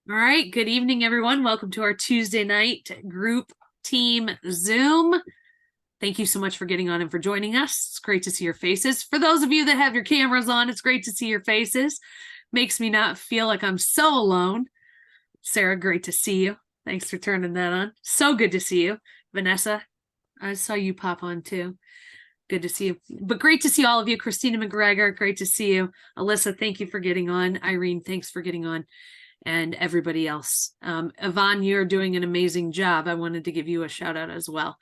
All right. Good evening, everyone. Welcome to our Tuesday night group team Zoom. Thank you so much for getting on and for joining us. It's great to see your faces. For those of you that have your cameras on, it's great to see your faces. Makes me not feel like I'm so alone. Sarah, great to see you. Thanks for turning that on. So good to see you. Vanessa, I saw you pop on too. Good to see you. But great to see all of you. Christina McGregor, great to see you. Alyssa, thank you for getting on. Irene, thanks for getting on. And everybody else. Yvonne, you're doing an amazing job. I wanted to give you a shout out as well.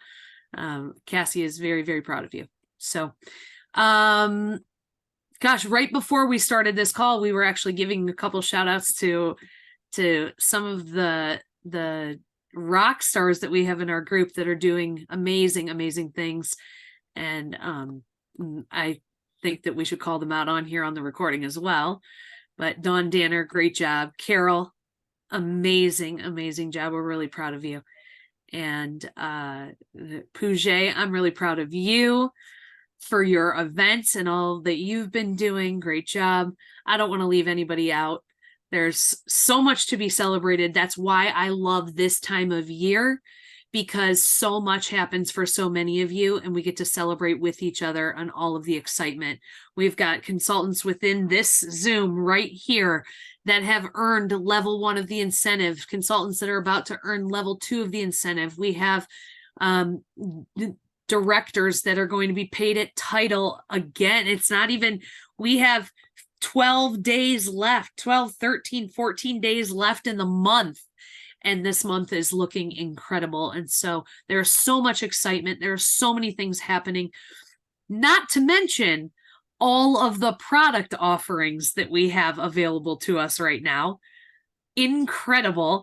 Cassie is very, very proud of you. So, gosh, right before we started this call, we were actually giving a couple shout outs to some of the rock stars that we have in our group that are doing amazing, amazing things. And I think that we should call them out on here on the recording as well. But Dawn Danner, great job. Carol, amazing, amazing job. We're really proud of you. And Pouget, I'm really proud of you for your events and all that you've been doing. Great job. I don't want to leave anybody out. There's so much to be celebrated. That's why I love this time of year, because so much happens for so many of you, and we get to celebrate with each other on all of the excitement. We've got consultants within this Zoom right here that have earned level 1 of the incentive, consultants that are about to earn level 2 of the incentive. We have directors that are going to be paid at title again. It's not even, we have 12 days left, 12, 13, 14 days left in the month. And this month is looking incredible. And so there's so much excitement. There are so many things happening, not to mention all of the product offerings that we have available to us right now. Incredible.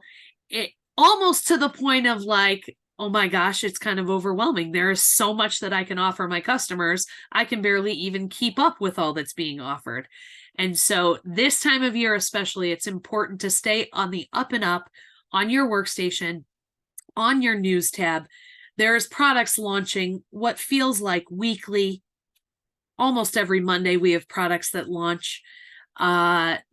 It almost to the point of like, oh my gosh, it's kind of overwhelming. There is so much that I can offer my customers. I can barely even keep up with all that's being offered. And so this time of year, especially, it's important to stay on the up and up on your workstation, on your news tab. There's products launching what feels like weekly. Almost every Monday we have products that launch.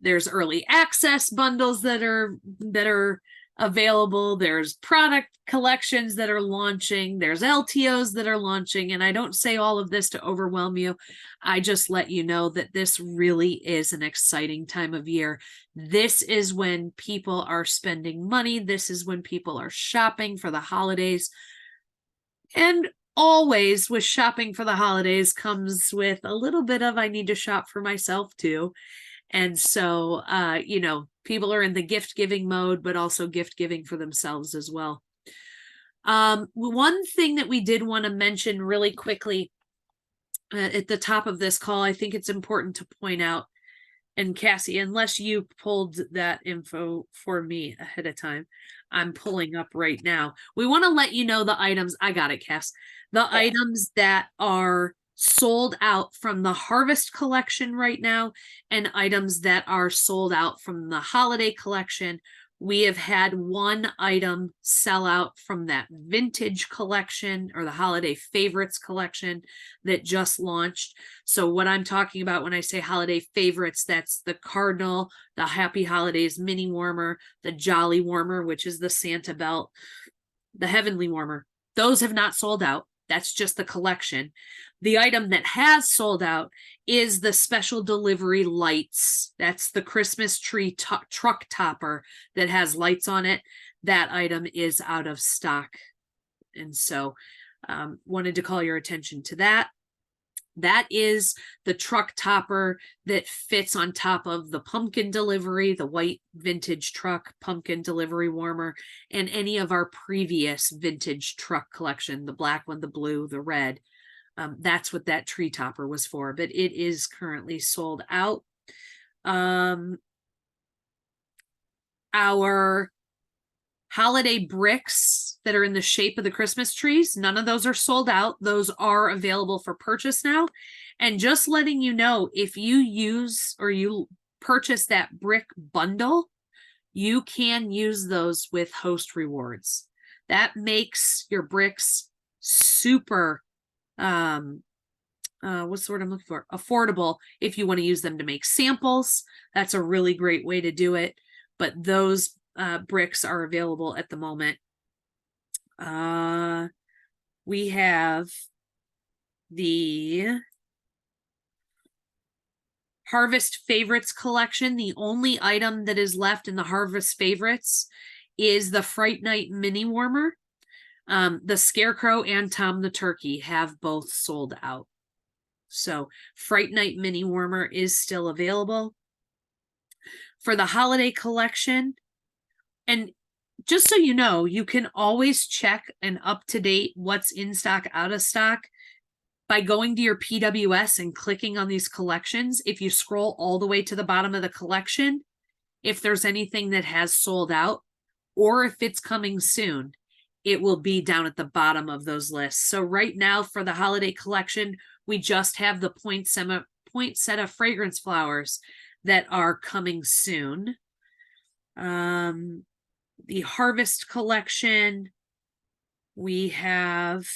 There's early access bundles that are available. There's product collections that are launching. There's LTOs that are launching. And I don't say all of this to overwhelm you. I just let you know that this really is an exciting time of year. This is when people are spending money. This is when people are shopping for the holidays. And always with shopping for the holidays comes with a little bit of, I need to shop for myself too. And so, people are in the gift giving mode, but also gift giving for themselves as well. One thing that we did want to mention really quickly at the top of this call, I think it's important to point out, and Cassie, unless you pulled that info for me ahead of time, I'm pulling up right now. We want to let you know the items. I got it, Cass. The items that are sold out from the Harvest collection right now and items that are sold out from the Holiday collection. We have had one item sell out from that Vintage collection or the Holiday Favorites collection that just launched. So what I'm talking about when I say Holiday Favorites, that's the Cardinal, the Happy Holidays mini warmer, the Jolly warmer, which is the Santa belt, the Heavenly warmer. Those have not sold out. That's just the collection. The item that has sold out is the special delivery lights. That's the Christmas tree truck topper that has lights on it. That item is out of stock. And so wanted to call your attention to that. That is the truck topper that fits on top of the pumpkin delivery, the white vintage truck pumpkin delivery warmer, and any of our previous vintage truck collection, the black one, the blue, the red. That's what that tree topper was for, but it is currently sold out. Our holiday bricks that are in the shape of the Christmas trees, none of those are sold out. Those are available for purchase now. And just letting you know, if you use or you purchase that brick bundle, you can use those with host rewards. That makes your bricks super what's the word I'm looking for? Affordable if you want to use them to make samples. That's a really great way to do it. But those bricks are available at the moment. We have the Harvest Favorites collection. The only item that is left in the Harvest Favorites is the Fright Night mini warmer. The Scarecrow and Tom the Turkey have both sold out. So Fright Night mini warmer is still available. For the holiday collection, and just so you know, you can always check an up-to-date what's in stock, out of stock by going to your PWS and clicking on these collections. If you scroll all the way to the bottom of the collection, if there's anything that has sold out or if it's coming soon, it will be down at the bottom of those lists. So right now for the holiday collection, we just have the poinsettia fragrance flowers that are coming soon. The Harvest collection, we have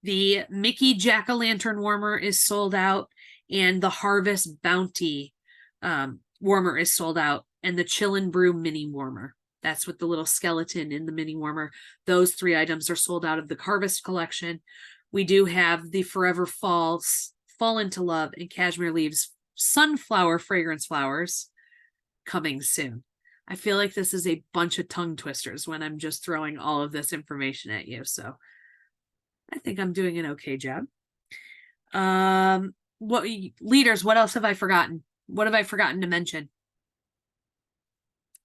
the Mickey Jack-o'-lantern warmer is sold out, and the Harvest Bounty warmer is sold out, and the Chill and Brew mini warmer. That's with the little skeleton in the mini warmer. Those 3 items are sold out of the Harvest collection. We do have the Forever Falls, Fall Into Love, and Cashmere Leaves sunflower fragrance flowers coming soon. I feel like this is a bunch of tongue twisters when I'm just throwing all of this information at you. So I think I'm doing an okay job. What leaders, what else have I forgotten? What have I forgotten to mention?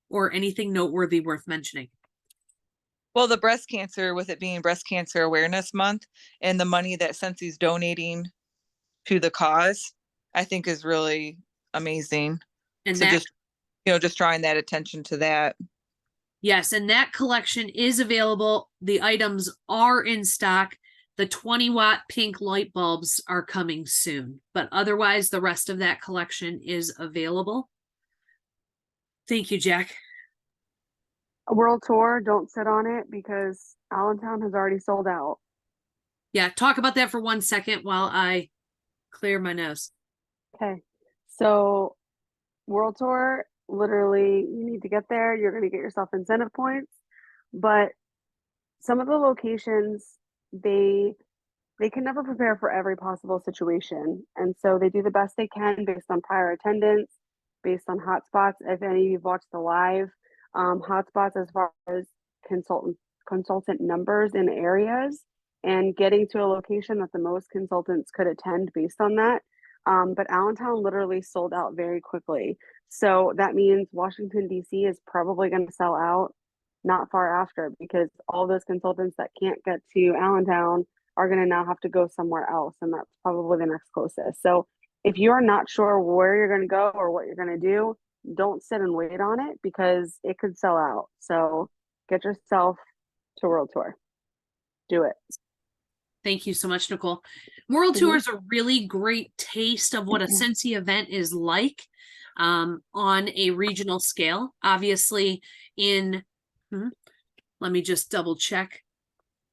Or anything noteworthy worth mentioning? Well, the breast cancer, with it being Breast Cancer Awareness Month, and the money that Scentsy's donating to the cause, I think is really amazing. And so that, just drawing that attention to that. Yes, and that collection is available. The items are in stock. The 20-watt pink light bulbs are coming soon, but otherwise the rest of that collection is available. Thank you, Jack. A world tour, don't sit on it because Allentown has already sold out. Yeah, talk about that for 1 second while I clear my nose. Okay, so world tour, literally, you need to get there. You're going to get yourself incentive points, but some of the locations, they can never prepare for every possible situation, and so they do the best they can based on prior attendance, based on hotspots. If any of you've watched the live, hotspots as far as consultant numbers in areas, and getting to a location that the most consultants could attend based on that. But Allentown literally sold out very quickly. So that means Washington, D.C. is probably going to sell out not far after, because all those consultants that can't get to Allentown are going to now have to go somewhere else. And that's probably the next closest. So if you're not sure where you're going to go or what you're going to do, don't sit and wait on it because it could sell out. So get yourself to World Tour. Do it. Thank you so much, Nicole. World Tour is a really great taste of what a Scentsy event is like on a regional scale. Obviously, let me just double check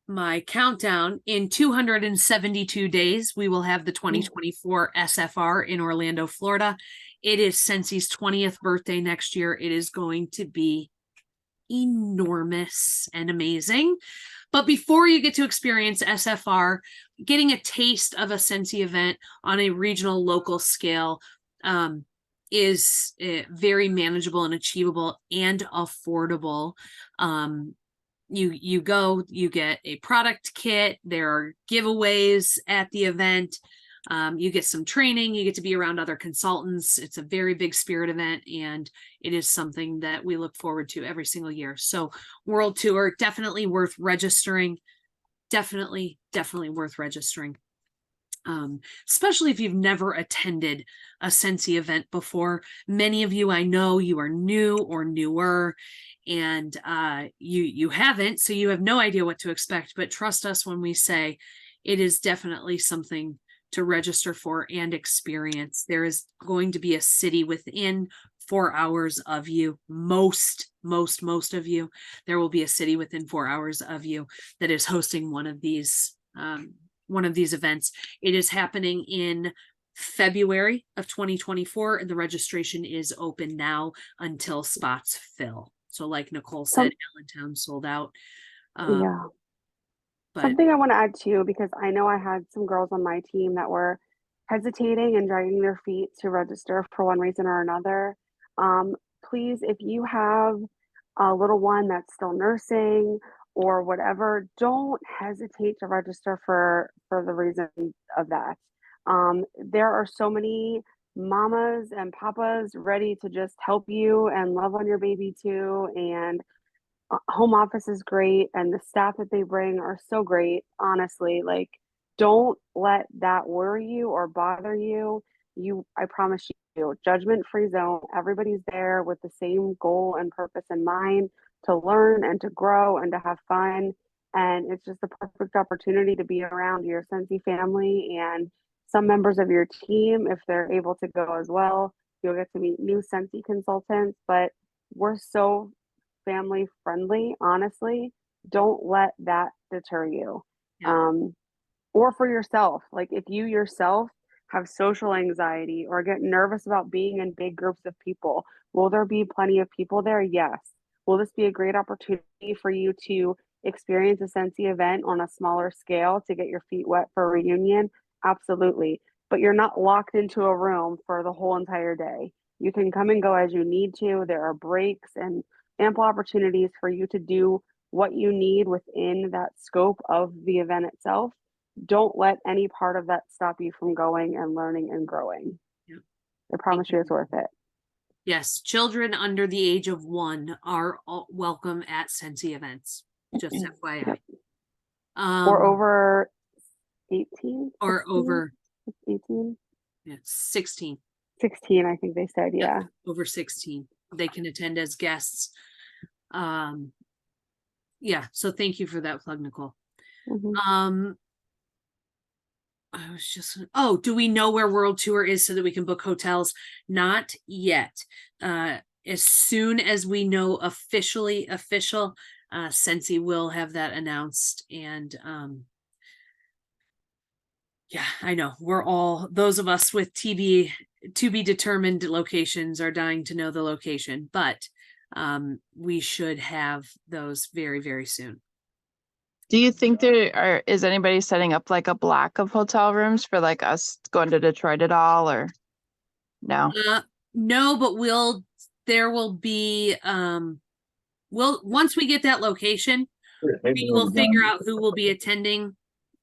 my countdown. In 272 days, we will have the 2024 SFR in Orlando, Florida. It is Scentsy's 20th birthday next year. It is going to be enormous and amazing. But before you get to experience SFR, getting a taste of a Scentsy event on a regional, local scale is very manageable and achievable and affordable. You go, you get a product kit. There are giveaways at the event. You get some training, you get to be around other consultants. It's a very big spirit event, and it is something that we look forward to every single year. So World Tour, definitely worth registering. Definitely worth registering. Especially if you've never attended a Scentsy event before. Many of you, I know you are new or newer, and you haven't, so you have no idea what to expect. But trust us when we say it is definitely something to register for and experience. There is going to be a city within 4 hours of you. Most of you, there will be a city within 4 hours of you that is hosting one of these events. It is happening in February of 2024, and the registration is open now until spots fill. So like Nicole said, Allentown sold out. Yeah. But Something I want to add too, because I know I had some girls on my team that were hesitating and dragging their feet to register for one reason or another. Please, if you have a little one that's still nursing or whatever, don't hesitate to register for the reason of that. There are so many mamas and papas ready to just help you and love on your baby too. And home office is great and the staff that they bring are so great, honestly. Like, don't let that worry you or bother you. I promise you, judgment free zone. Everybody's there with the same goal and purpose in mind, to learn and to grow and to have fun. And it's just the perfect opportunity to be around your Scentsy family and some members of your team. If they're able to go as well, you'll get to meet new Scentsy consultants. But we're so family friendly, honestly. Don't let that deter you. yeah, Or for yourself, like if you yourself have social anxiety or get nervous about being in big groups of people, will there be plenty of people there? Yes. Will this be a great opportunity for you to experience a Scentsy event on a smaller scale to get your feet wet for a reunion? Absolutely. But you're not locked into a room for the whole entire day. You can come and go as you need to. There are breaks and ample opportunities for you to do what you need within that scope of the event itself. Don't let any part of that stop you from going and learning and growing. yeah. I promise you it's worth it. Yes, children under the age of 1 are welcome at Scentsy events. Just FYI. Yep. Or over 18? or 16? over 18? 16. 16, I think they said, yeah. Over 16. They can attend as guests. Yeah, so thank you for that plug, Nicole. Mhm. I was just, oh, do we know where World Tour is so that we can book hotels? Not yet. As soon as we know official, Scentsy will have that announced. And yeah, I know we're all, those of us with to be determined locations are dying to know the location, but we should have those very, very soon. Do you think is anybody setting up like a block of hotel rooms for like us going to Detroit at all, or no? No, but there will be, once we get that location, we will figure out who will be attending,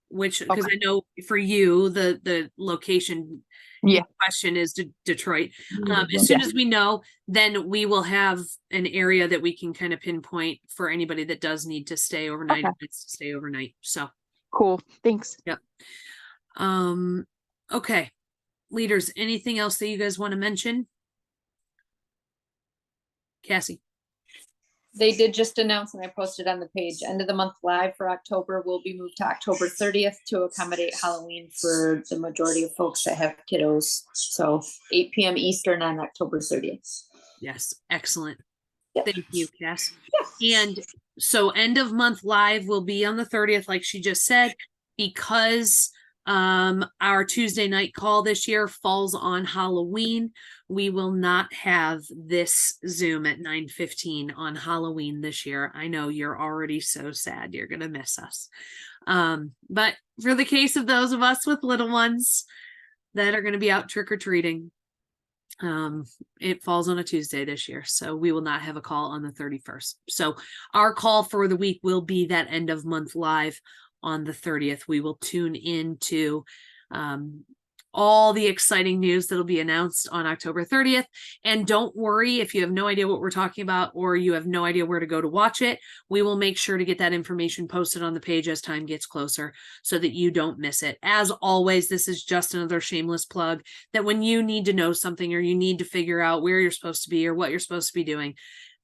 which, because I know for you, the location in question is Detroit. As soon as we know, then we will have an area that we can kind of pinpoint for anybody that does need to stay overnight. It's to stay overnight. So cool. Thanks. yep. Okay. Leaders, anything else that you guys want to mention? Cassie. They did just announce, and I posted on the page, end of the month live for October will be moved to October 30th to accommodate Halloween for the majority of folks that have kiddos. So 8 p.m. Eastern on October 30th. Yes, excellent. Yep. Thank you, Cass. Yeah. And so end of month live will be on the 30th, like she just said, because our Tuesday night call this year falls on Halloween. We will not have this Zoom at 9:15 on Halloween this year. I know you're already so sad. You're going to miss us. But for the case of those of us with little ones that are going to be out trick-or-treating, it falls on a Tuesday this year, so we will not have a call on the 31st. So our call for the week will be that end of month live on the 30th. We will tune into all the exciting news that'll be announced on October 30th. And don't worry if you have no idea what we're talking about or you have no idea where to go to watch it. We will make sure to get that information posted on the page as time gets closer so that you don't miss it. As always, this is just another shameless plug that when you need to know something or you need to figure out where you're supposed to be or what you're supposed to be doing,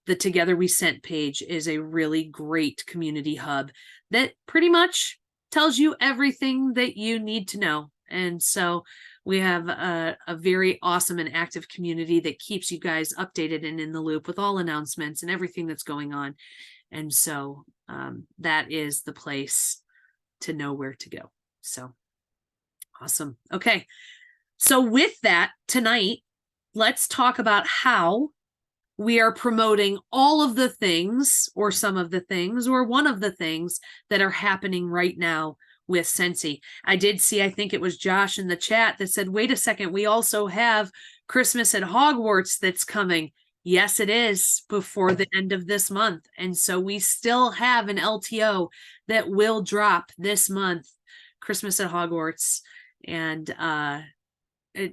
the Together We Scent page is a really great community hub that pretty much tells you everything that you need to know. And so we have a very awesome and active community that keeps you guys updated and in the loop with all announcements and everything that's going on. And so that is the place to know where to go. So awesome. Okay. So with that, tonight, let's talk about how we are promoting all of the things, or some of the things, or one of the things that are happening right now with Scentsy. I did see, I think it was Josh in the chat that said, wait a second, we also have Christmas at Hogwarts that's coming. Yes, it is, before the end of this month. And so we still have an LTO that will drop this month, Christmas at Hogwarts. And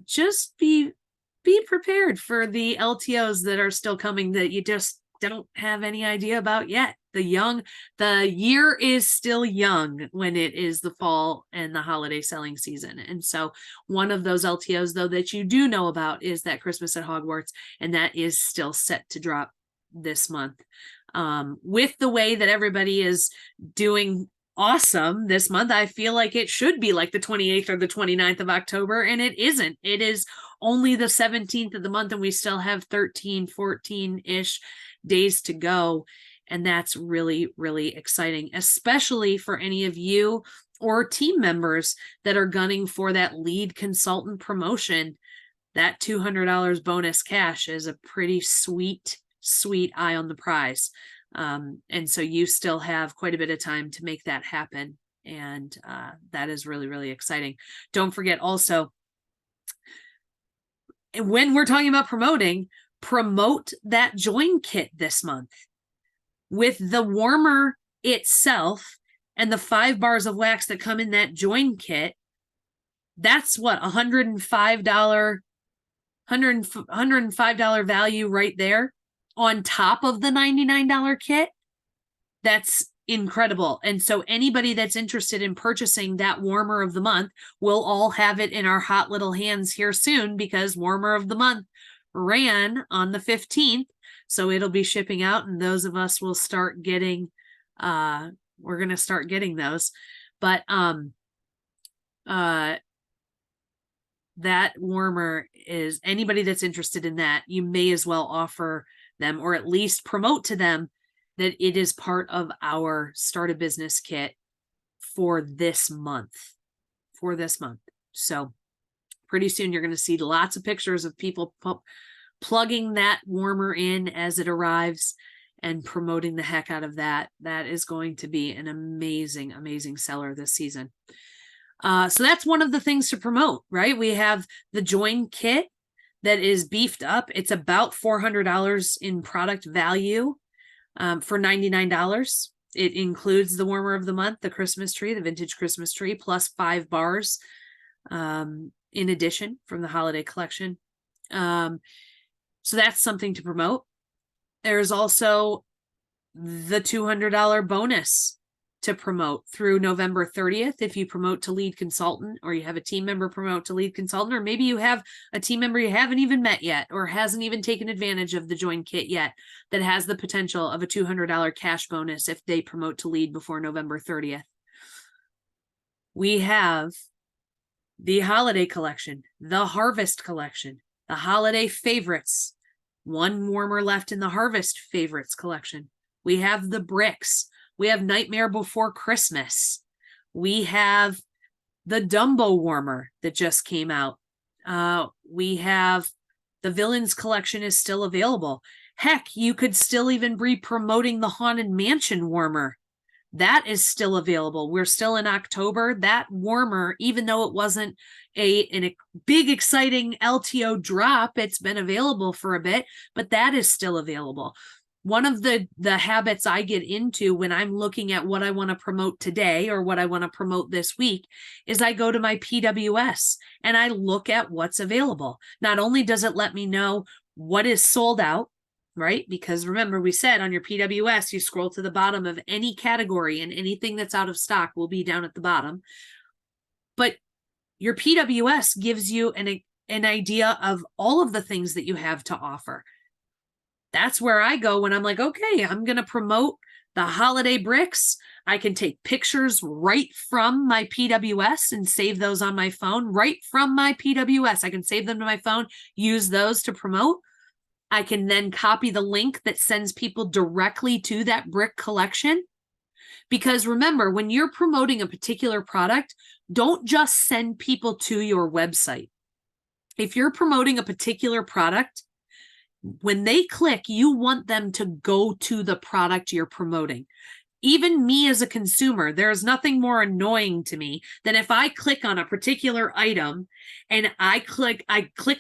just be prepared for the LTOs that are still coming that you just don't have any idea about yet. The year is still young when it is the fall and the holiday selling season. And so one of those LTOs, though, that you do know about is that Christmas at Hogwarts, and that is still set to drop this month. With the way that everybody is doing awesome this month, I feel like it should be like the 28th or the 29th of October, and it isn't. It is only the 17th of the month, and we still have 13, 14-ish days to go. And that's really, really exciting, especially for any of you or team members that are gunning for that lead consultant promotion. That $200 bonus cash is a pretty sweet eye on the prize. And so you still have quite a bit of time to make that happen. And that is really, really exciting. Don't forget also, when we're talking about promote that join kit this month. With the warmer itself and the 5 bars of wax that come in that join kit, that's what, $105 value right there on top of the $99 kit. That's incredible. And so anybody that's interested in purchasing that warmer of the month, we'll all have it in our hot little hands here soon, because warmer of the month ran on the 15th. So it'll be shipping out, and those of us will start getting, we're going to start getting those. But that warmer is, anybody that's interested in that, you may as well offer them, or at least promote to them, that it is part of our Start a Business kit for this month. So pretty soon you're going to see lots of pictures of people plugging that warmer in as it arrives and promoting the heck out of that. That is going to be an amazing, amazing seller this season. So that's one of the things to promote, right? We have the join kit that is beefed up. It's about $400 in product value for $99. It includes the warmer of the month, the Christmas tree, the vintage Christmas tree, plus 5 bars in addition from the holiday collection. So that's something to promote. There's also the $200 bonus to promote through November 30th. If you promote to lead consultant, or you have a team member promote to lead consultant, or maybe you have a team member you haven't even met yet, or hasn't even taken advantage of the join kit yet, that has the potential of a $200 cash bonus if they promote to lead before November 30th. We have the holiday collection, the harvest collection, the holiday favorites, one warmer left in the harvest favorites collection. We have the bricks. We have Nightmare Before Christmas. We have the Dumbo warmer that just came out. We have the Villains collection is still available. Heck, you could still even be promoting the Haunted Mansion warmer. That is still available. We're still in October. That warmer, even though it wasn't a big exciting LTO drop, it's been available for a bit, but that is still available. One of the habits I get into when I'm looking at what I want to promote today or what I want to promote this week is I go to my PWS and I look at what's available. Not only does it let me know what is sold out, right? Because remember, we said on your PWS, you scroll to the bottom of any category and anything that's out of stock will be down at the bottom. But your PWS gives you an idea of all of the things that you have to offer. That's where I go when I'm like, okay, I'm going to promote the holiday bricks. I can take pictures right from my PWS and save those on my phone, right from my PWS. I can save them to my phone, use those to promote. I can then copy the link that sends people directly to that brick collection. Because remember, when you're promoting a particular product, don't just send people to your website. if you're promoting a particular product, when they click, you want them to go to the product you're promoting. Even me as a consumer, there's nothing more annoying to me than if I click on a particular item and I click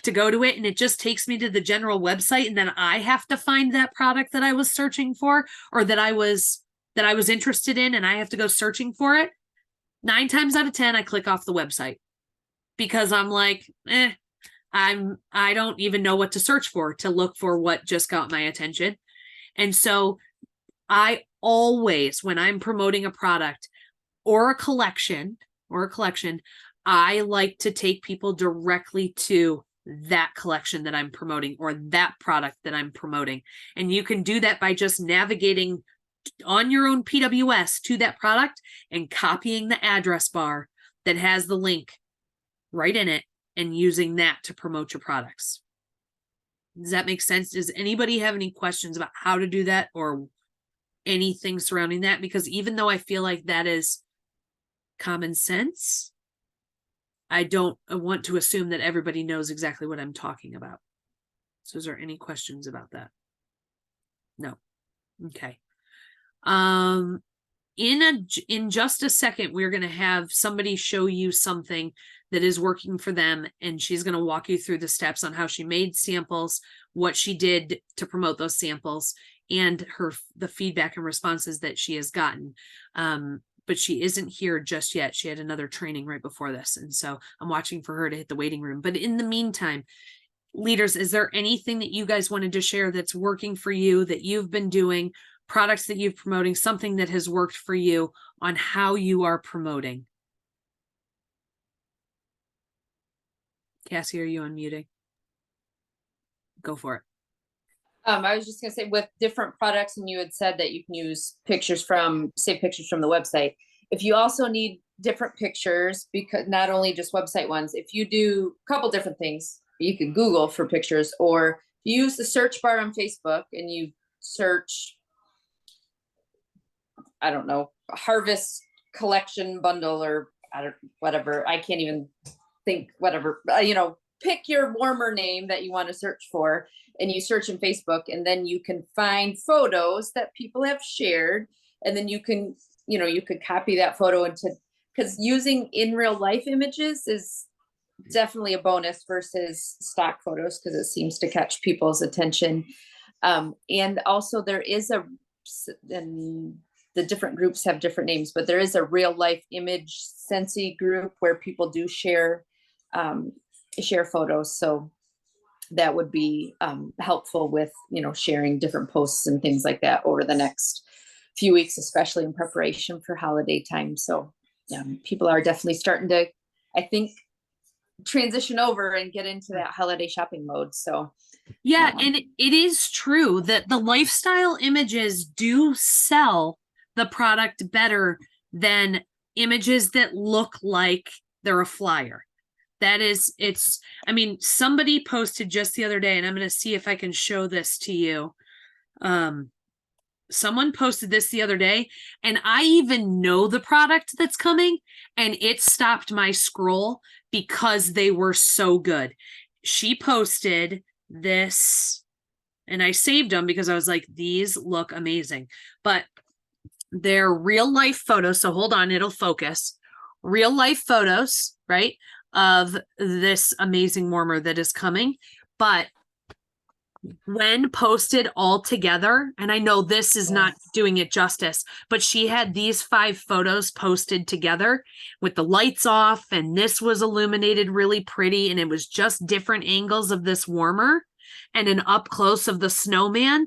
to go to it and it just takes me to the general website, and then I have to find that product that I was searching for, or that I was interested in, and I have to go searching for it. 9 times out of 10, I click off the website because I'm like, I don't even know what to search for to look for what just got my attention. And so I always, when I'm promoting a product or a collection, I like to take people directly to that collection that I'm promoting or that product that I'm promoting. And you can do that by just navigating on your own PWS to that product and copying the address bar that has the link right in it and using that to promote your products. Does that make sense? Does anybody have any questions about how to do that or anything surrounding that? Because even though I feel like that is common sense, I want to assume that everybody knows exactly what I'm talking about. So is there any questions about that? No. Okay. In just a second, we're going to have somebody show you something that is working for them, and she's going to walk you through the steps on how she made samples, what she did to promote those samples, and the feedback and responses that she has gotten. But she isn't here just yet. She had another training right before this, and so I'm watching for her to hit the waiting room. But in the meantime, leaders, is there anything that you guys wanted to share that's working for you, that you've been doing, products that you've promoting, something that has worked for you on how you are promoting? Cassie, are you unmuting? Go for it. I was just gonna say, with different products, and you had said that you can use pictures from the website. If you also need different pictures, because not only just website ones, if you do a couple different things, you can Google for pictures, or use the search bar on Facebook and you search, I don't know, harvest collection bundle, or whatever. I can't even think, whatever, pick your warmer name that you want to search for, and you search in Facebook, and then you can find photos that people have shared, and then you can, you could copy that photo into, because using in real life images is definitely a bonus versus stock photos, because it seems to catch people's attention. And also there is and the different groups have different names, but there is a real life image Scentsy group where people do share photos. So that would be helpful with, sharing different posts and things like that over the next few weeks, especially in preparation for holiday time. So people are definitely starting to, I think, transition over and get into that holiday shopping mode. So yeah, and it is true that the lifestyle images do sell the product better than images that look like they're a flyer. Somebody posted just the other day, and I'm going to see if I can show this to you. Someone posted this the other day, and I even know the product that's coming, and it stopped my scroll because they were so good. She posted this, and I saved them because I was like, these look amazing. But they're real life photos. So hold on, it'll focus. Real life photos, right, of this amazing warmer that is coming. But when posted all together, and I know this is not doing it justice, but she had these 5 photos posted together with the lights off, and this was illuminated really pretty, and it was just different angles of this warmer and an up close of the snowman.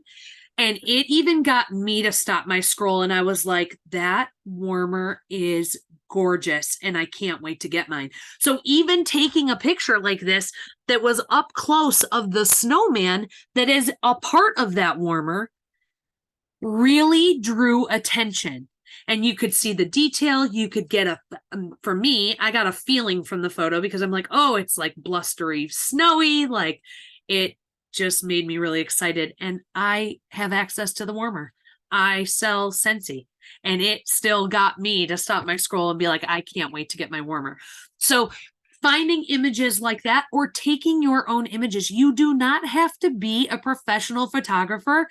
And it even got me to stop my scroll, and I was like, that warmer is gorgeous, and I can't wait to get mine. So even taking a picture like this that was up close of the snowman that is a part of that warmer really drew attention. And you could see the detail. You could get for me, I got a feeling from the photo because I'm like, oh, it's like blustery, snowy, like it just made me really excited. And I have access to the warmer. I sell Scentsy, and it still got me to stop my scroll and be like, I can't wait to get my warmer. So finding images like that or taking your own images. You do not have to be a professional photographer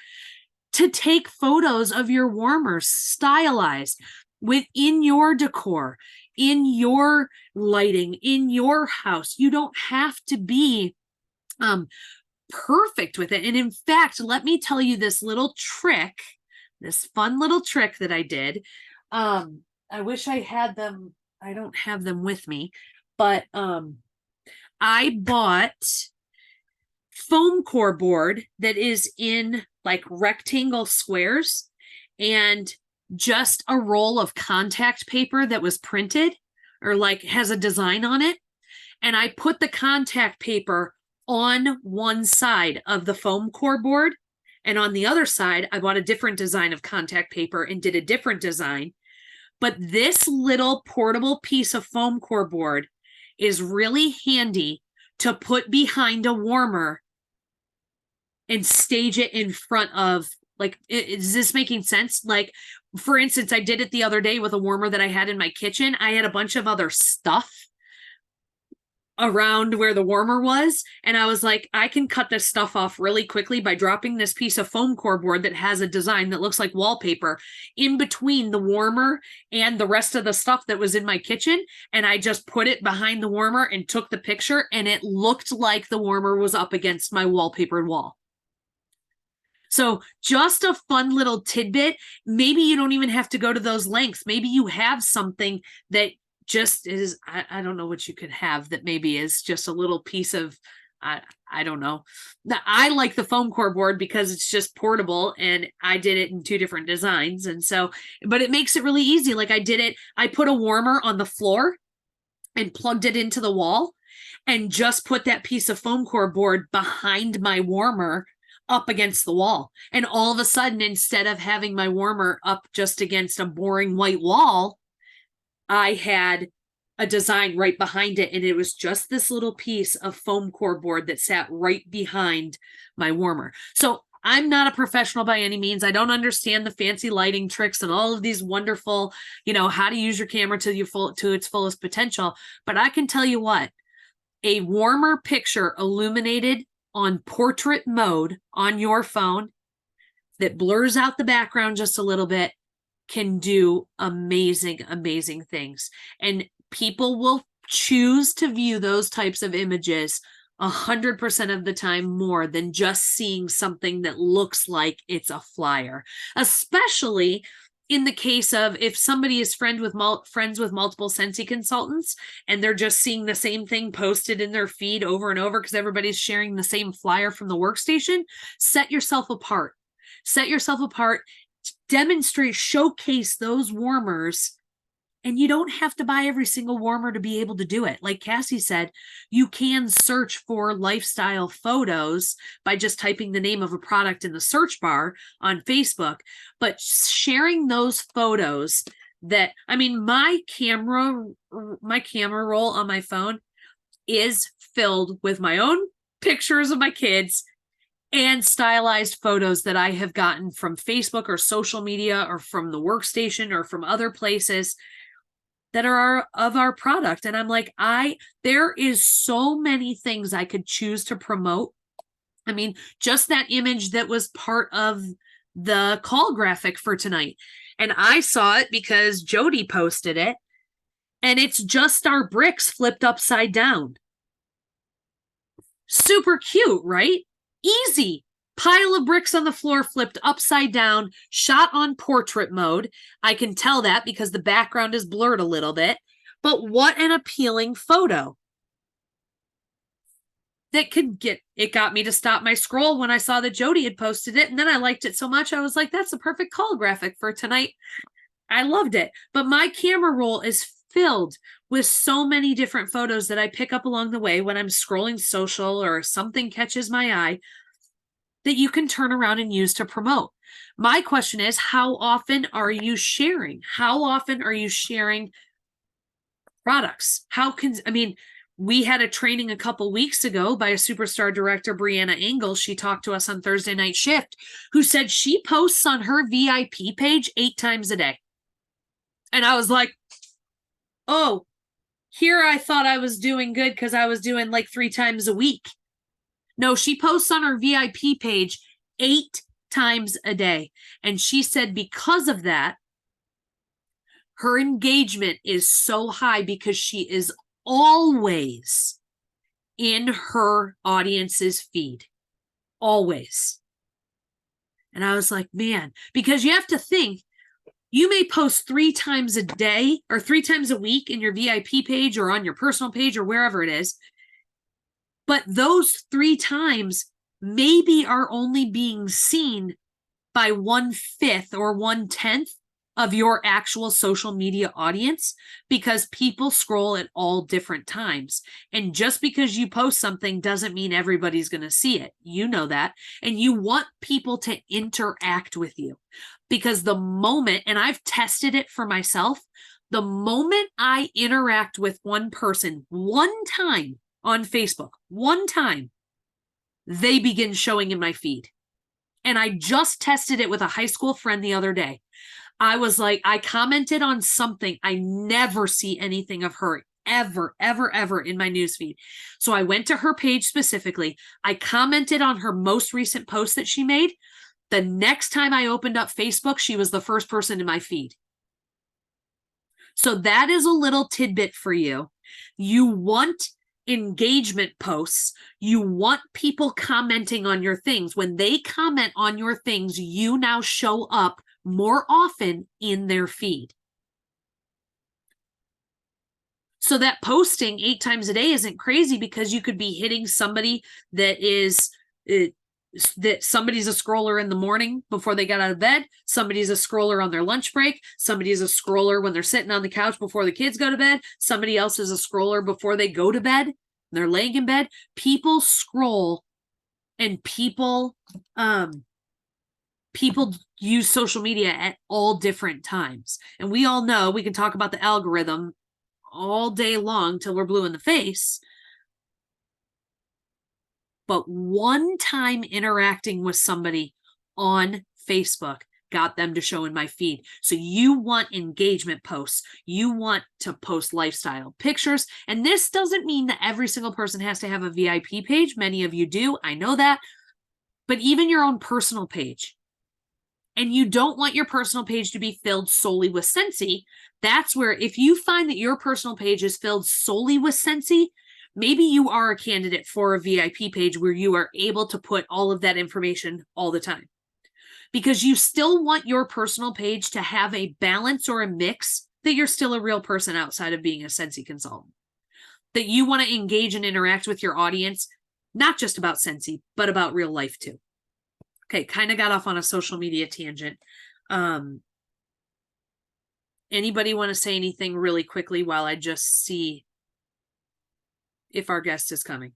to take photos of your warmers stylized within your decor, in your lighting, in your house. You don't have to be perfect with it. And in fact, let me tell you this little trick, this fun little trick that I did. I wish I had them. I don't have them with me, but I bought foam core board that is in like rectangle squares and just a roll of contact paper that was printed or like has a design on it. And I put the contact paper on one side of the foam core board. And on the other side, I bought a different design of contact paper and did a different design. But this little portable piece of foam core board is really handy to put behind a warmer and stage it in front of, like, is this making sense? Like, for instance, I did it the other day with a warmer that I had in my kitchen. I had a bunch of other stuff around where the warmer was. And I was like, I can cut this stuff off really quickly by dropping this piece of foam core board that has a design that looks like wallpaper in between the warmer and the rest of the stuff that was in my kitchen. And I just put it behind the warmer and took the picture, and it looked like the warmer was up against my wallpapered wall. So just a fun little tidbit. Maybe you don't even have to go to those lengths. Maybe you have something that just is, I don't know what you could have that maybe is just a little piece of, I don't know. I like the foam core board because it's just portable, and I did it in 2 different designs. And so, but it makes it really easy. Like I put a warmer on the floor and plugged it into the wall and just put that piece of foam core board behind my warmer up against the wall. And all of a sudden, instead of having my warmer up just against a boring white wall, I had a design right behind it, and it was just this little piece of foam core board that sat right behind my warmer. So I'm not a professional by any means. I don't understand the fancy lighting tricks and all of these wonderful, how to use your camera to its fullest potential. But I can tell you what, a warmer picture illuminated on portrait mode on your phone that blurs out the background just a little bit can do amazing, amazing things. And people will choose to view those types of images 100% of the time more than just seeing something that looks like it's a flyer, especially in the case of if somebody is friends with multiple Scentsy consultants and they're just seeing the same thing posted in their feed over and over because everybody's sharing the same flyer from the workstation. Set yourself apart. Demonstrate, showcase those warmers, and you don't have to buy every single warmer to be able to do it. Like Cassie said, you can search for lifestyle photos by just typing the name of a product in the search bar on Facebook, but sharing those photos my camera roll on my phone is filled with my own pictures of my kids and stylized photos that I have gotten from Facebook or social media or from the workstation or from other places that are of our product. And I'm like, there is so many things I could choose to promote. I mean, just that image that was part of the call graphic for tonight. And I saw it because Jody posted it, and it's just our bricks flipped upside down. Super cute, right? Easy. Pile of bricks on the floor flipped upside down, shot on portrait mode. I can tell that because the background is blurred a little bit. But what an appealing photo. It got me to stop my scroll when I saw that Jody had posted it. And then I liked it so much, I was like, that's the perfect call graphic for tonight. I loved it. But my camera roll is filled with so many different photos that I pick up along the way when I'm scrolling social or something catches my eye that you can turn around and use to promote. My question is, how often are you sharing? How often are you sharing products? We had a training a couple weeks ago by a superstar director, Brianna Engel. She talked to us on Thursday Night Shift, who said she posts on her VIP page 8 times a day. And I was like, oh, here I thought I was doing good because I was doing like 3 times a week. No, she posts on her VIP page 8 times a day. And she said because of that, her engagement is so high because she is always in her audience's feed. Always. And I was like, man, because you have to think, you may post 3 times a day or 3 times a week in your VIP page or on your personal page or wherever it is. But those 3 times maybe are only being seen by 1/5 or 1/10 of your actual social media audience, because people scroll at all different times. And just because you post something doesn't mean everybody's going to see it. You know that. And you want people to interact with you, because the moment, and I've tested it for myself, the moment I interact with one person one time on Facebook, one time, they begin showing in my feed. And I just tested it with a high school friend the other day. I was like, I commented on something. I never see anything of her ever, ever, ever in my newsfeed. So I went to her page specifically. I commented on her most recent post that she made. The next time I opened up Facebook, she was the first person in my feed. So that is a little tidbit for you. You want engagement posts. You want people commenting on your things. When they comment on your things, you now show up more often in their feed. So that posting 8 times a day isn't crazy, because you could be hitting somebody that is that somebody's a scroller in the morning before they got out of bed, somebody's a scroller on their lunch break, somebody's a scroller when they're sitting on the couch before the kids go to bed, somebody else is a scroller before they go to bed, they're laying in bed. People scroll, and people use social media at all different times. And we all know, we can talk about the algorithm all day long till we're blue in the face. But one time interacting with somebody on Facebook got them to show in my feed. So you want engagement posts. You want to post lifestyle pictures. And this doesn't mean that every single person has to have a VIP page. Many of you do. I know that. But even your own personal page. And you don't want your personal page to be filled solely with Scentsy. That's where, if you find that your personal page is filled solely with Scentsy, maybe you are a candidate for a VIP page where you are able to put all of that information all the time. Because you still want your personal page to have a balance or a mix that you're still a real person outside of being a Scentsy consultant. That you want to engage and interact with your audience, not just about Scentsy, but about real life too. Okay, kind of got off on a social media tangent. Anybody want to say anything really quickly while I just see if our guest is coming?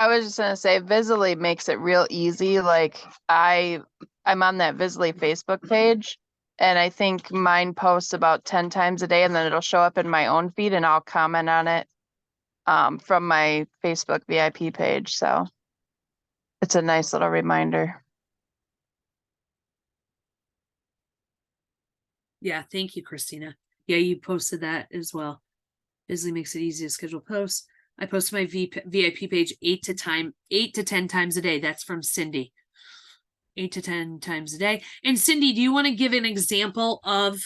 I was just gonna say, Visibly makes it real easy. Like I'm on that Visibly Facebook page, and I think mine posts about 10 times a day, and then it'll show up in my own feed, and I'll comment on it from my Facebook VIP page. So it's a nice little reminder. Yeah, thank you, Christina. Yeah, you posted that as well. Visibly makes it easy to schedule posts. I post my VIP page 8 to 10 times a day. That's from Cindy. 8 to 10 times a day. And Cindy, do you want to give an example of,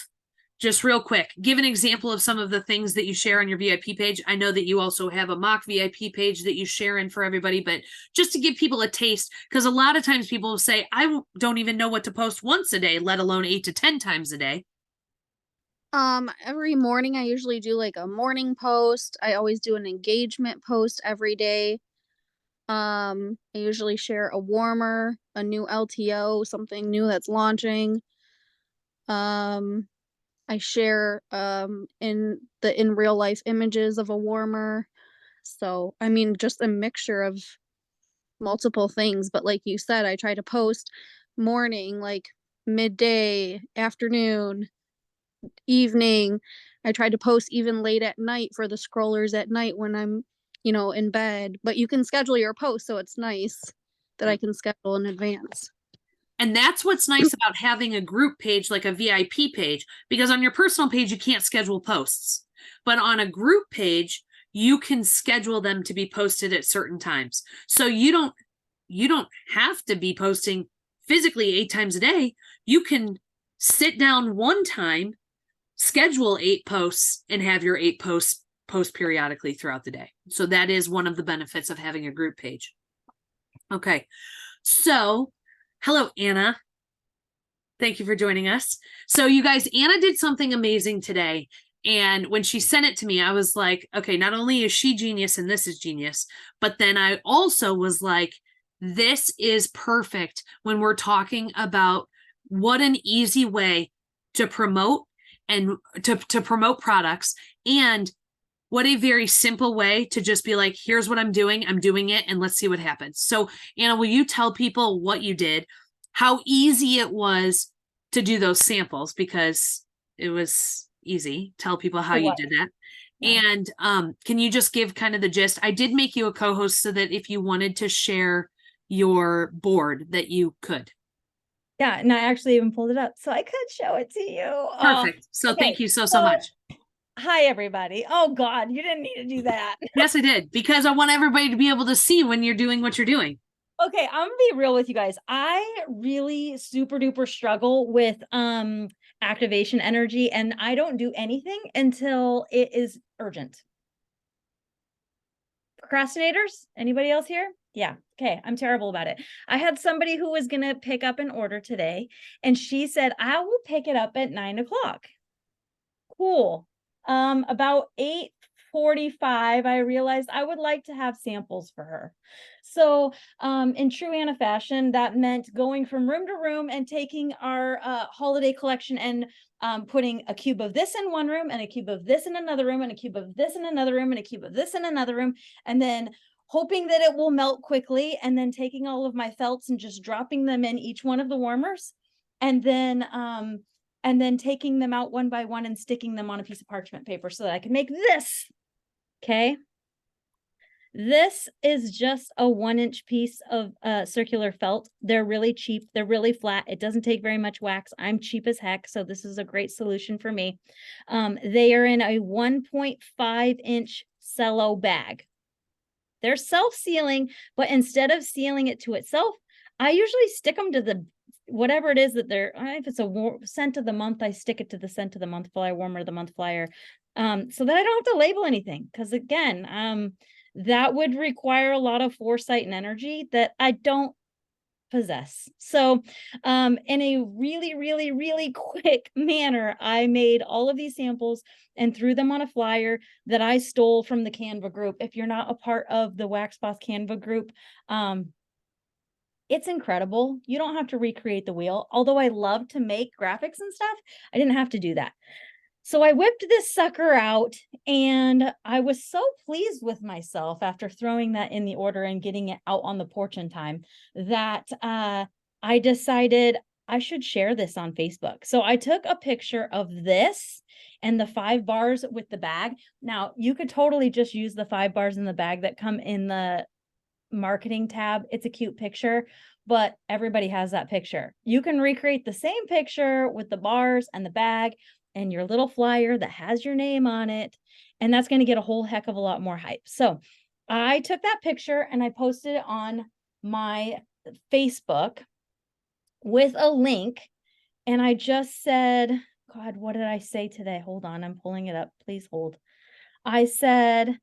just real quick, give an example of some of the things that you share on your VIP page? I know that you also have a mock VIP page that you share in for everybody, but just to give people a taste, because a lot of times people will say, I don't even know what to post once a day, let alone 8 to 10 times a day. Every morning I usually do like a morning post. I always do an engagement post every day. I usually share a warmer, a new LTO, something new that's launching. I share in real life images of a warmer. So, I mean, just a mixture of multiple things, but like you said, I try to post morning, like midday, afternoon, evening. I try to post even late at night for the scrollers at night when I'm, in bed. But you can schedule your post, so it's nice that I can schedule in advance. And that's what's nice about having a group page like a VIP page, because on your personal page, you can't schedule posts. but on a group page, you can schedule them to be posted at certain times. So you don't have to be posting physically 8 times a day. You can sit down one time, schedule 8 posts, and have your 8 posts post periodically throughout the day. So that is one of the benefits of having a group page. Okay. So, hello, Anna. Thank you for joining us. So you guys, Anna did something amazing today. And when she sent it to me, I was like, okay, not only is she genius and this is genius, but then I also was like, this is perfect when we're talking about what an easy way to promote and to promote products, and what a very simple way to just be like, here's what I'm doing it, and let's see what happens. So Anna, will you tell people what you did, how easy it was to do those samples, because it was easy. Tell people how you did that. Yeah. And can you just give kind of the gist? I did make you a co-host so that if you wanted to share your board that you could. Yeah, and I actually even pulled it up so I could show it to you. Perfect. So okay. Thank you so much. Hi, everybody. Oh, God, you didn't need to do that. Yes, I did, because I want everybody to be able to see when you're doing what you're doing. Okay, I'm gonna be real with you guys. I really super duper struggle with activation energy, and I don't do anything until it is urgent. Procrastinators? Anybody else here? Yeah. Okay. I'm terrible about it. I had somebody who was going to pick up an order today, and she said, I will pick it up at 9 o'clock. Cool. About 8:45, I realized I would like to have samples for her. So, in true Anna fashion, that meant going from room to room and taking our holiday collection and putting a cube of this in one room, and a cube of this in another room, and a cube of this in another room, and a cube of this in another room, and then hoping that it will melt quickly, and then taking all of my felts and just dropping them in each one of the warmers, and then taking them out one by one and sticking them on a piece of parchment paper so that I can make this. Okay. This is just a 1-inch piece of circular felt. They're really cheap. They're really flat. It doesn't take very much wax. I'm cheap as heck, so this is a great solution for me. They are in a 1.5-inch cello bag. They're self-sealing, but instead of sealing it to itself, I usually stick them to the whatever it is that they're, if it's a scent of the month, I stick it to the scent of the month flyer, warmer of the month flyer, so that I don't have to label anything. Because again, that would require a lot of foresight and energy that I don't possess. So in a really, really, really quick manner, I made all of these samples and threw them on a flyer that I stole from the Canva group. If you're not a part of the Wax Boss Canva group, it's incredible. You don't have to recreate the wheel. Although I love to make graphics and stuff, I didn't have to do that. So I whipped this sucker out, and I was so pleased with myself after throwing that in the order and getting it out on the porch in time that I decided I should share this on Facebook. So I took a picture of this and the 5 bars with the bag. Now, you could totally just use the 5 bars in the bag that come in the marketing tab. It's a cute picture, but everybody has that picture. You can recreate the same picture with the bars and the bag and your little flyer that has your name on it, and that's going to get a whole heck of a lot more hype. So I took that picture and I posted it on my Facebook with a link, and I just said, God, what did I say today? Hold on, I'm pulling it up. Please hold. I said,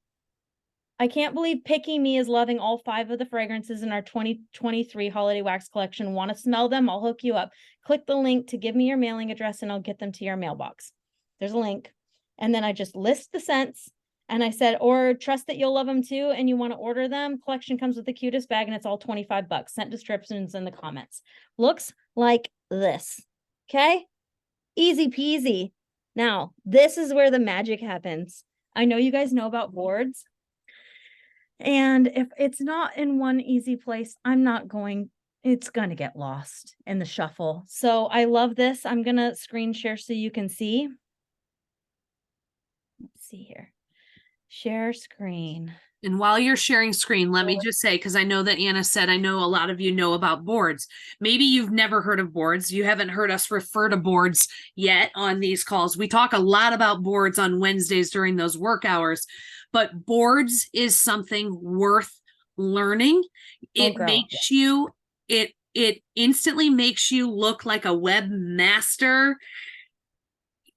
I can't believe Picky Me is loving all 5 of the fragrances in our 2023 holiday wax collection. Want to smell them? I'll hook you up. Click the link to give me your mailing address and I'll get them to your mailbox. There's a link. And then I just list the scents, and I said, or trust that you'll love them too and you want to order them. Collection comes with the cutest bag and it's all $25. Scent descriptions in the comments. Looks like this. Okay? Easy peasy. Now, this is where the magic happens. I know you guys know about boards. And if it's not in one easy place, it's going to get lost in the shuffle. So I love this. I'm going to screen share so you can see. Let's see here. Share screen. And while you're sharing screen, let me just say, because I know that Anna said, I know a lot of you know about boards. Maybe you've never heard of boards. You haven't heard us refer to boards yet on these calls. We talk a lot about boards on Wednesdays during those work hours, but boards is something worth learning. It girl. makes you, it instantly makes you look like a webmaster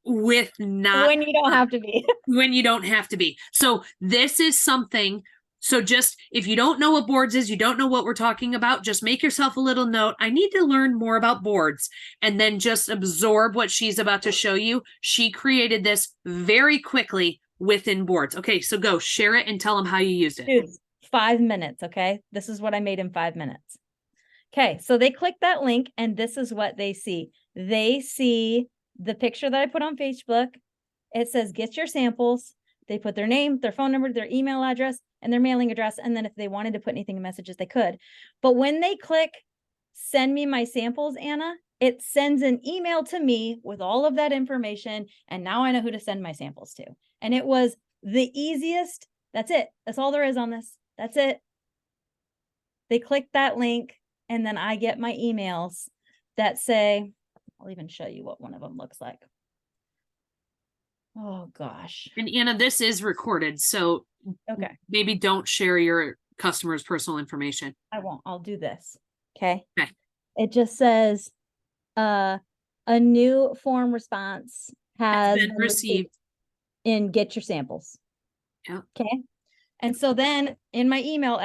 with not When you don't have to be. when you don't have to be. So this is something. So just if you don't know what boards is, you don't know what we're talking about, just make yourself a little note. I need to learn more about boards, and then just absorb what she's about to show you. She created this very quickly within boards. Okay, so go share it and tell them how you used it. Dude, 5 minutes. Okay. This is what I made in 5 minutes. Okay. So they click that link and this is what they see. They see the picture that I put on Facebook. It says, get your samples. They put their name, their phone number, their email address, and their mailing address. And then if they wanted to put anything in messages, they could. But when they click, send me my samples, Anna, it sends an email to me with all of that information. And now I know who to send my samples to. And it was the easiest. That's it. That's all there is on this. That's it. They click that link and then I get my emails that say, I'll even show you what one of them looks like. Oh gosh. And Anna, this is recorded, so Okay. maybe don't share your customer's personal information. I won't. I'll do this. Okay. Okay. It just says a new form response has Been received. in get your samples. Yep. Okay. And so then in my email,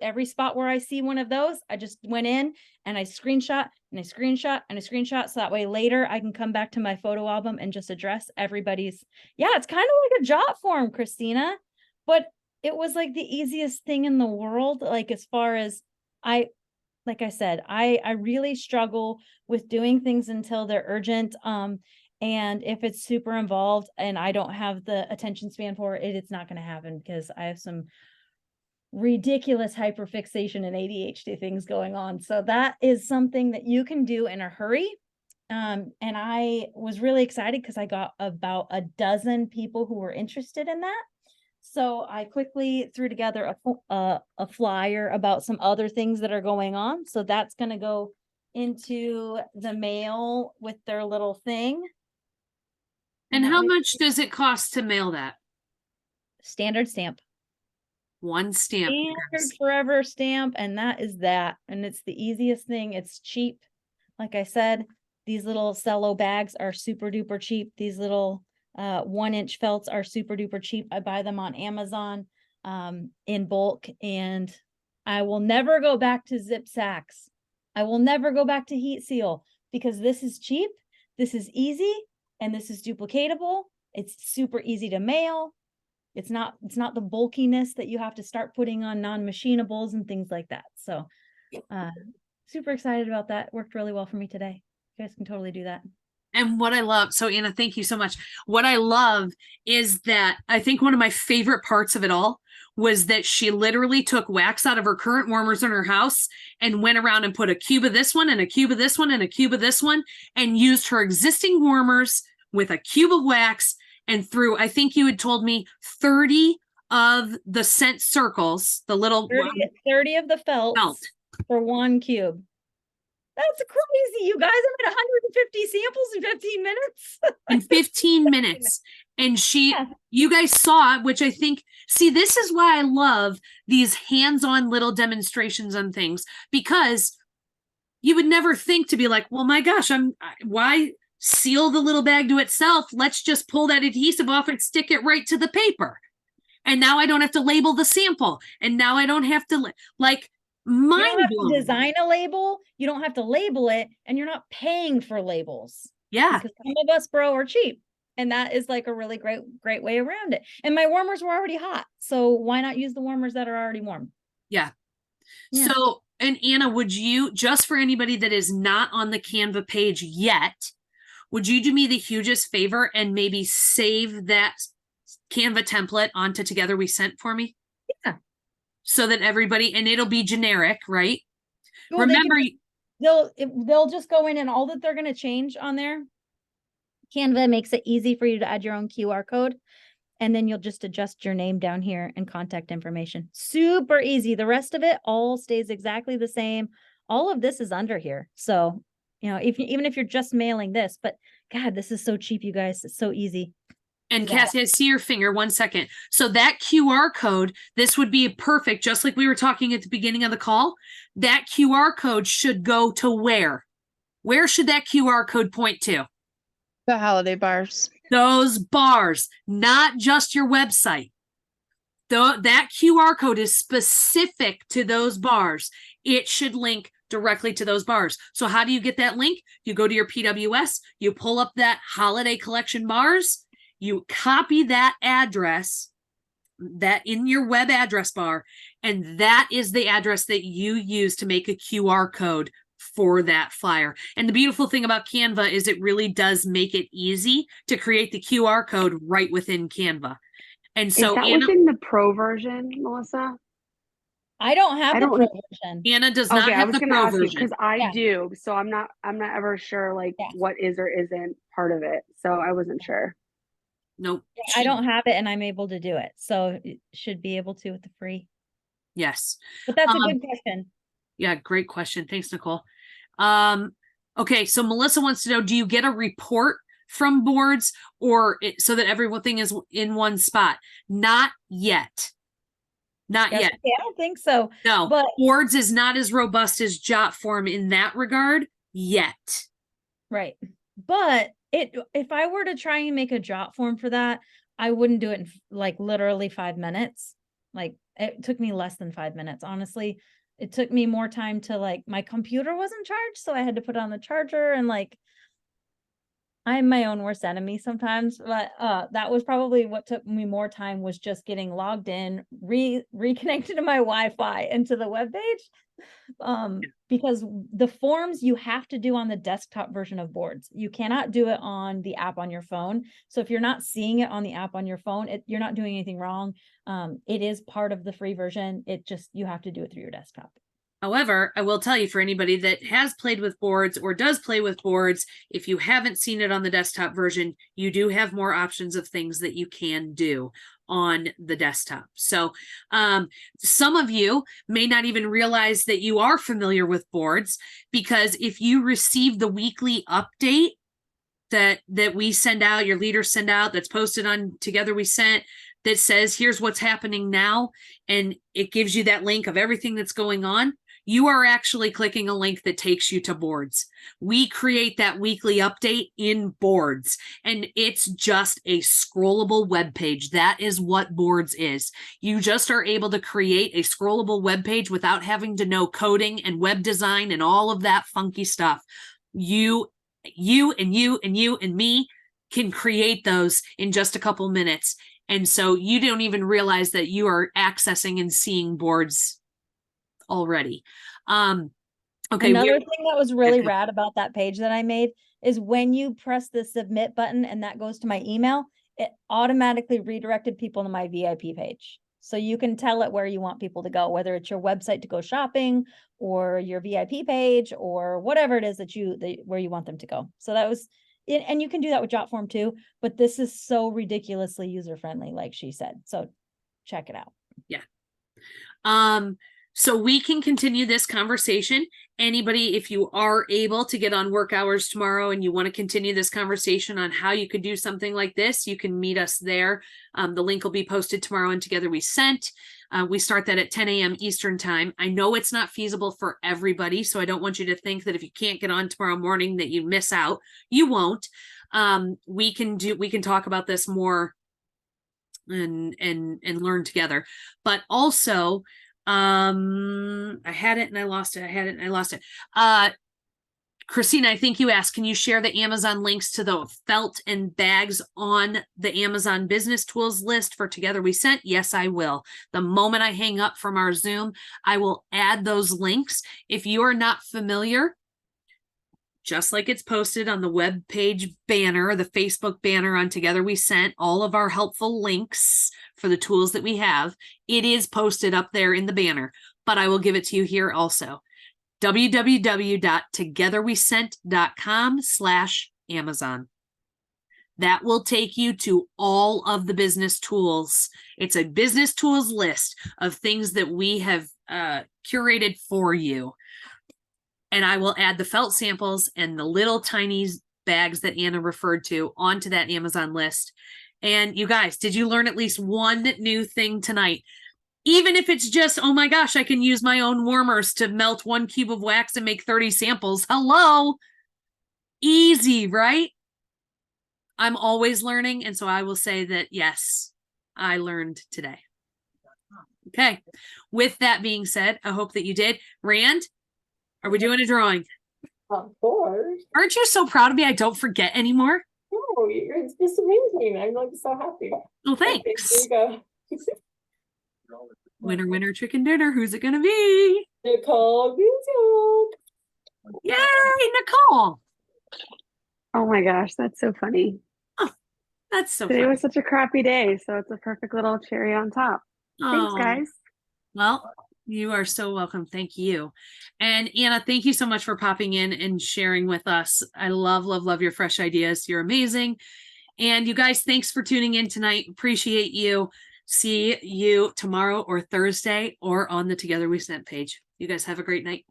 every spot where I see one of those, I just went in and I screenshot and I screenshot and I screenshot. So that way later I can come back to my photo album and just address everybody's. Yeah, it's kind of like a job form, Christina, but it was like the easiest thing in the world. Like as far as like I said, I really struggle with doing things until they're urgent. And if it's super involved and I don't have the attention span for it, it's not going to happen because I have some ridiculous hyperfixation and ADHD things going on. So that is something that you can do in a hurry. And I was really excited because I got about a dozen people who were interested in that. So I quickly threw together a flyer about some other things that are going on. So that's going to go into the mail with their little thing. And how much does it cost to mail that? Standard stamp. One stamp. Standard forever stamp. And that is that. And it's the easiest thing. It's cheap. Like I said, these little cello bags are super duper cheap. These little 1-inch felts are super duper cheap. I buy them on Amazon in bulk, and I will never go back to zip sacks. I will never go back to heat seal because this is cheap. This is easy. And this is duplicatable. It's super easy to mail. It's not the bulkiness that you have to start putting on non-machinables and things like that. So super excited about that. Worked really well for me today. You guys can totally do that. And what I love, so Anna, thank you so much. What I love is that I think one of my favorite parts of it all was that she literally took wax out of her current warmers in her house and went around and put a cube of this one and a cube of this one and a cube of this one and used her existing warmers with a cube of wax and threw, I think you had told me 30 of the scent circles, the little 30 of the felt for 1 cube. That's crazy, you guys. I'm at 150 samples in 15 minutes. In 15 minutes. And you guys saw it, which I think, see, this is why I love these hands-on little demonstrations on things, because you would never think to be like, well, my gosh, why seal the little bag to itself? Let's just pull that adhesive off and stick it right to the paper. And now I don't have to label the sample. And now I don't have to mind you don't have blown. to design a label. You don't have to label it, and you're not paying for labels. Yeah. Because some of us, bro, are cheap. And that is like a really great way around it. And my warmers were already hot. So why not use the warmers that are already warm? Yeah. So, and Anna, would you, just for anybody that is not on the Canva page yet, would you do me the hugest favor and maybe save that Canva template onto Together We Scent for me? Yeah. So that everybody, and it'll be generic, right? Well, Remember, they'll just go in and all that they're going to change on there. Canva makes it easy for you to add your own QR code. and then you'll just adjust your name down here and contact information. Super easy. The rest of it all stays exactly the same. All of this is under here. So, you know, even if you're just mailing this, but God, this is so cheap, you guys. It's so easy. And Yeah. Cassie, I see your finger. 1 second. So that QR code, this would be perfect, just like we were talking at the beginning of the call. That QR code should go to where? Where should that QR code point to? The holiday bars. Those bars, not just your website. That QR code is specific to those bars. It should link directly to those bars. So how do you get that link? You go to your PWS, you pull up that holiday collection bars, you copy that address that in your web address bar, and that is the address that you use to make a QR code for that flyer. And the beautiful thing about Canva is it really does make it easy to create the QR code right within Canva. And so is that Anna, within the pro version, Melissa? I don't have I the don't- pro version. Anna does not Okay, I have was the gonna pro ask you version. because I Yeah. do, so I'm not ever sure like Yeah. what is or isn't part of it. So I wasn't sure. Nope. I don't have it and I'm able to do it. So it should be able to with the free. Yes. But that's a Um, good question. Yeah, great question. Thanks, Nicole. Okay, so Melissa wants to know, do you get a report from boards or so that everything is in one spot? Not yet. Not Yes, yet. okay, I don't think so. No, But boards is not as robust as Jotform in that regard yet. right. But if I were to try and make a jot form for that, I wouldn't do it in like literally 5 minutes. Like it took me less than 5 minutes, honestly. It took me more time to like my computer wasn't charged, so I had to put it on the charger and like I'm my own worst enemy sometimes, but that was probably what took me more time was just getting logged in, reconnected to my Wi-Fi and to the webpage. Because the forms you have to do on the desktop version of boards. You cannot do it on the app on your phone. So if you're not seeing it on the app on your phone, you're not doing anything wrong. It is part of the free version. It just, you have to do it through your desktop. However, I will tell you, for anybody that has played with boards or does play with boards, if you haven't seen it on the desktop version, you do have more options of things that you can do on the desktop. So some of you may not even realize that you are familiar with boards, because if you receive the weekly update that we send out, your leaders send out, that's posted on Together We Sent, that says, here's what's happening now, and it gives you that link of everything that's going on, you are actually clicking a link that takes you to boards. We create that weekly update in boards, and it's just a scrollable web page. That is what boards is. You just are able to create a scrollable web page without having to know coding and web design and all of that funky stuff. You and me can create those in just a couple minutes. And so you don't even realize that you are accessing and seeing boards already. Okay. Another thing that was really rad about that page that I made is when you press the submit button and that goes to my email, it automatically redirected people to my VIP page. So you can tell it where you want people to go, whether it's your website to go shopping or your VIP page or whatever it is where you want them to go. So that was it. And you can do that with Jotform too, but this is so ridiculously user-friendly, like she said. So check it out. Yeah. So we can continue this conversation. Anybody, if you are able to get on work hours tomorrow and you want to continue this conversation on how you could do something like this, you can meet us there. The link will be posted tomorrow and Together We Sent. We start that at 10 a.m. Eastern time. I know it's not feasible for everybody, so I don't want you to think that if you can't get on tomorrow morning that you miss out. You won't. We can talk about this more and learn together. But also, I had it and I lost it. Christina, I think you asked, can you share the Amazon links to the felt and bags on the Amazon business tools list for Together We Sent? Yes, I will. The moment I hang up from our Zoom, I will add those links. If you are not familiar, just like it's posted on the web page banner, the Facebook banner on Together We Sent, all of our helpful links for the tools that we have, it is posted up there in the banner, but I will give it to you here also. www.togetherwesent.com/Amazon. That will take you to all of the business tools. It's a business tools list of things that we have curated for you. And I will add the felt samples and the little tiny bags that Anna referred to onto that Amazon list. And you guys, did you learn at least one new thing tonight? Even if it's just, oh my gosh, I can use my own warmers to melt 1 cube of wax and make 30 samples. Hello. Easy, right? I'm always learning. And so I will say that, yes, I learned today. Okay. With that being said, I hope that you did. Rand, are we doing a drawing? Of course. Aren't you so proud of me? I don't forget anymore. No, it's just amazing. I'm like so happy. Well, Okay, thanks. here you go. Winner, winner, chicken dinner. Who's it going to be? Nicole Guzok. Yay, Nicole. Oh my gosh, that's so funny. That's so Today funny. was such a crappy day, so it's a perfect little cherry on top. Thanks, Oh, guys. well, you are so welcome. Thank you. And Anna, thank you so much for popping in and sharing with us. I love, love, love your fresh ideas. You're amazing. And you guys, thanks for tuning in tonight. Appreciate you. See you tomorrow or Thursday or on the Together We Scent page. You guys have a great night.